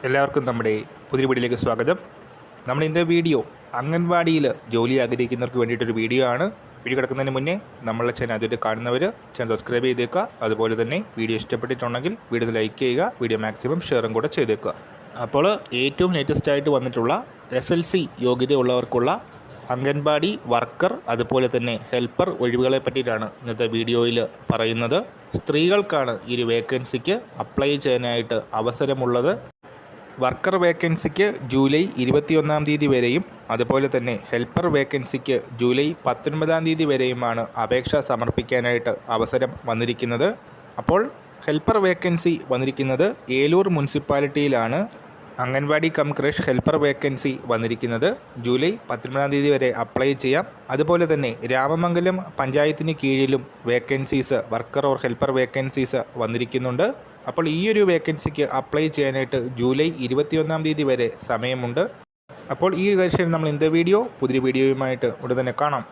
എല്ലാവർക്കും നമ്മുടെ പുതിയ വീഡിയോയിലേക്ക് സ്വാഗതം. നമ്മൾ ഇന്നത്തെ വീഡിയോ അംഗൻവാടിയിൽ ജോലി ആഗ്രഹിക്കുന്നവർക്ക് വേണ്ടിയിട്ടൊരു വീഡിയോ ആണ്. വീഡിയോ കിടക്കുന്നതിന് മുന്നേ നമ്മളെ ചാനൽ ആദ്യമായിട്ട് കാണുന്നവർ ചാനൽ സബ്സ്ക്രൈബ് ചെയ്തേക്കുക. അതുപോലെ തന്നെ വീഡിയോ ഇഷ്ടപ്പെട്ടിട്ടുണ്ടെങ്കിൽ വീഡിയോ ലൈക്ക് ചെയ്യുക, വീഡിയോ മാക്സിമം ഷെയറും കൂടെ ചെയ്തേക്കുക. അപ്പോൾ ഏറ്റവും ലേറ്റസ്റ്റ് ആയിട്ട് വന്നിട്ടുള്ള SLC യോഗ്യതയുള്ളവർക്കുള്ള അംഗൻവാടി വർക്കർ അതുപോലെ തന്നെ ഹെൽപ്പർ ഒഴിവുകളെ പറ്റിയിട്ടാണ് ഇന്നത്തെ വീഡിയോയിൽ പറയുന്നത്. സ്ത്രീകൾക്കാണ് ഈ ഒരു വേക്കൻസിക്ക് അപ്ലൈ ചെയ്യാനായിട്ട് അവസരമുള്ളത്. വർക്കർ വേക്കൻസിക്ക് ജൂലൈ 21-ാം തീയതി വരെയും അതുപോലെ തന്നെ ഹെൽപ്പർ വേക്കൻസിക്ക് ജൂലൈ 19-ാം തീയതി വരെയുമാണ് അപേക്ഷ സമർപ്പിക്കാനായിട്ട് അവസരം വന്നിരിക്കുന്നത്. അപ്പോൾ ഹെൽപ്പർ വേക്കൻസി വന്നിരിക്കുന്നത് ഏലൂർ മുനിസിപ്പാലിറ്റിയിലാണ്. Anganwadi cum creche helper vacancy വന്നിരിക്കുന്നത് ജൂലൈ 19-ാം തീയതി വരെ അപ്ലൈ ചെയ്യാം. അതുപോലെ തന്നെ രാമമംഗലം പഞ്ചായത്തിന് കീഴിലും vacancies worker or helper vacancies വന്നിരിക്കുന്നുണ്ട്. അപ്പോൾ ഈ ഒരു വേക്കൻസിക്ക് അപ്ലൈ ചെയ്യാനായിട്ട് ജൂലൈ 21-ാം തീയതി വരെ സമയമുണ്ട്. അപ്പോൾ ഈ കാര്യത്തിൽ നമ്മൾ ഇന്നത്തെ പുതിയ വീഡിയോയുമായിട്ട് ഉടൻ തന്നെ കാണാം.